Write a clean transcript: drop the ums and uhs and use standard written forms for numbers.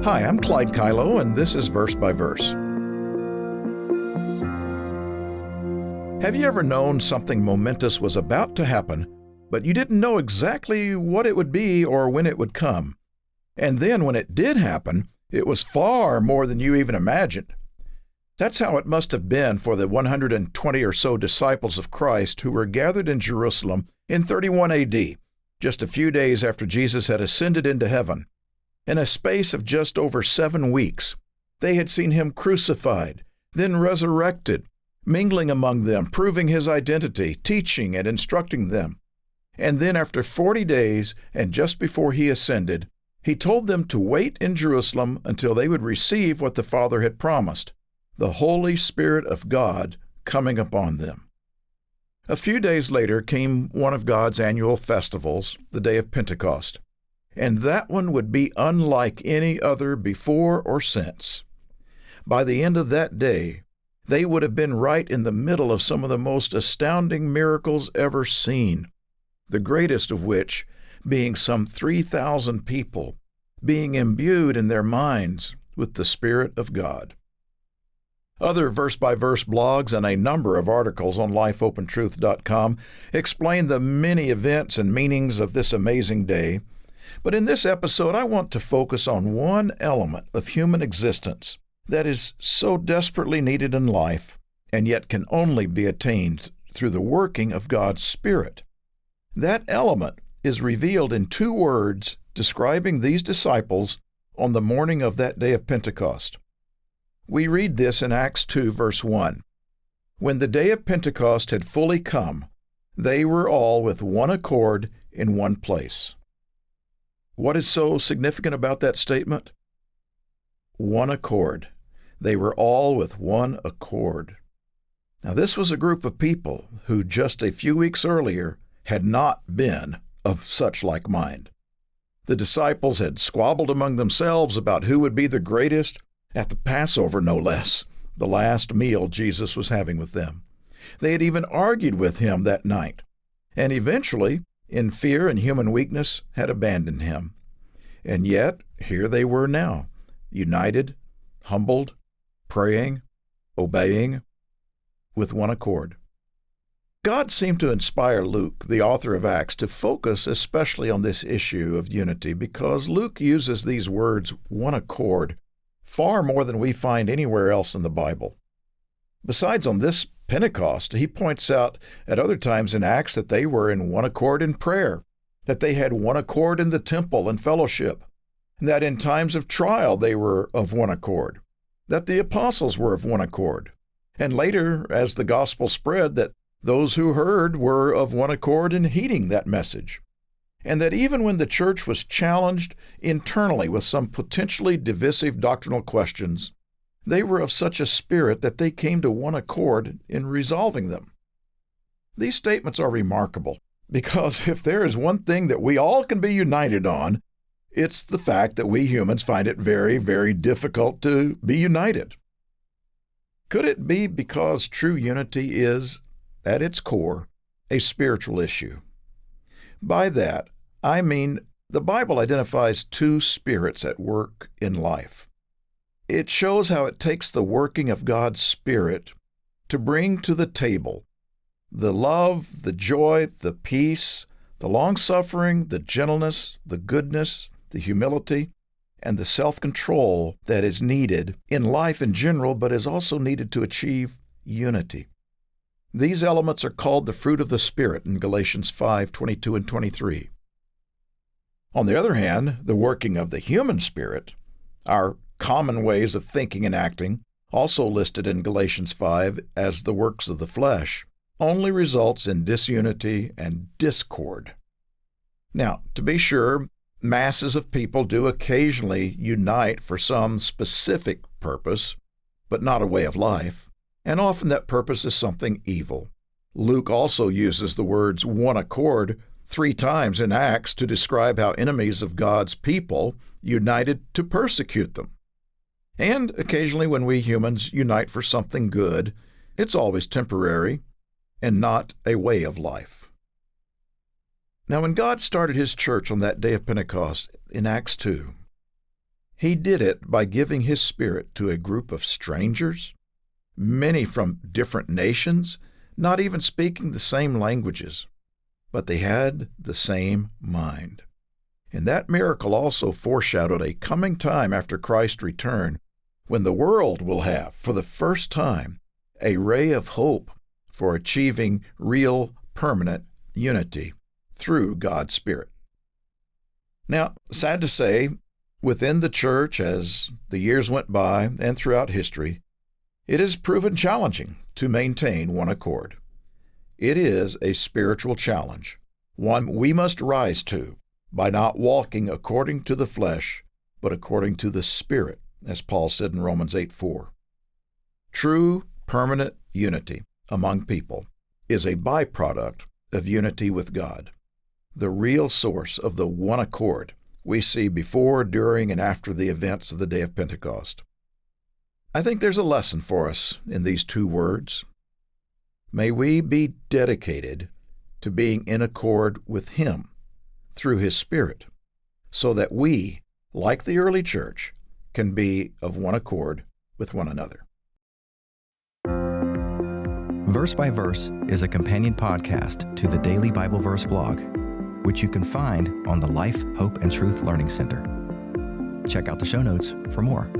Hi, I'm Clyde Kilough, and this is Verse by Verse. Have you ever known something momentous was about to happen, but you didn't know exactly what it would be or when it would come? And then when it did happen, it was far more than you even imagined. That's how it must have been for the 120 or so disciples of Christ who were gathered in Jerusalem in 31 AD, just a few days after Jesus had ascended into heaven. In a space of just over 7 weeks, they had seen him crucified, then resurrected, mingling among them, proving his identity, teaching and instructing them. And then after 40 days, and just before he ascended, he told them to wait in Jerusalem until they would receive what the Father had promised, the Holy Spirit of God coming upon them. A few days later came one of God's annual festivals, the day of Pentecost. And that one would be unlike any other before or since. By the end of that day, they would have been right in the middle of some of the most astounding miracles ever seen, the greatest of which being some 3,000 people being imbued in their minds with the Spirit of God. Other verse-by-verse blogs and a number of articles on lifeopentruth.com explain the many events and meanings of this amazing day. But in this episode, I want to focus on one element of human existence that is so desperately needed in life and yet can only be attained through the working of God's Spirit. That element is revealed in 2 words describing these disciples on the morning of that day of Pentecost. We read this in Acts 2, verse 1. When the day of Pentecost had fully come, they were all with one accord in one place. What is so significant about that statement? One accord. They were all with one accord. Now, this was a group of people who just a few weeks earlier had not been of such like mind. The disciples had squabbled among themselves about who would be the greatest at the Passover, no less, the last meal Jesus was having with them. They had even argued with him that night, and eventually, in fear and human weakness, had abandoned him. And yet, here they were now, united, humbled, praying, obeying, with one accord. God seemed to inspire Luke, the author of Acts, to focus especially on this issue of unity because Luke uses these words, one accord, far more than we find anywhere else in the Bible. Besides on this Pentecost, he points out at other times in Acts that they were in one accord in prayer, that they had one accord in the temple and fellowship, and that in times of trial they were of one accord, that the apostles were of one accord, and later, as the gospel spread, that those who heard were of one accord in heeding that message, and that even when the church was challenged internally with some potentially divisive doctrinal questions, they were of such a spirit that they came to one accord in resolving them. These statements are remarkable because if there is one thing that we all can be united on, it's the fact that we humans find it very, very difficult to be united. Could it be because true unity is, at its core, a spiritual issue? By that, I mean the Bible identifies 2 spirits at work in life. It shows how it takes the working of God's Spirit to bring to the table the love, the joy, the peace, the long-suffering, the gentleness, the goodness, the humility, and the self-control that is needed in life in general, but is also needed to achieve unity. These elements are called the fruit of the Spirit in Galatians 5:22 and 23. On the other hand, the working of the human spirit, our common ways of thinking and acting, also listed in Galatians 5 as the works of the flesh, only results in disunity and discord. Now, to be sure, masses of people do occasionally unite for some specific purpose, but not a way of life, and often that purpose is something evil. Luke also uses the words one accord 3 times in Acts to describe how enemies of God's people united to persecute them. And occasionally when we humans unite for something good, it's always temporary and not a way of life. Now, when God started His church on that day of Pentecost in Acts 2, He did it by giving His Spirit to a group of strangers, many from different nations, not even speaking the same languages, but they had the same mind. And that miracle also foreshadowed a coming time after Christ's return, when the world will have, for the first time, a ray of hope for achieving real, permanent unity through God's Spirit. Now, sad to say, within the church, as the years went by and throughout history, it has proven challenging to maintain one accord. It is a spiritual challenge, one we must rise to by not walking according to the flesh, but according to the Spirit, as Paul said in Romans 8:4. True, permanent unity among people is a byproduct of unity with God, the real source of the one accord we see before, during, and after the events of the day of Pentecost. I think there's a lesson for us in these two words. May we be dedicated to being in accord with Him through His Spirit, so that we, like the early church, can be of one accord with one another. Verse by Verse is a companion podcast to the Daily Bible Verse blog, which you can find on the Life, Hope, and Truth Learning Center. Check out the show notes for more.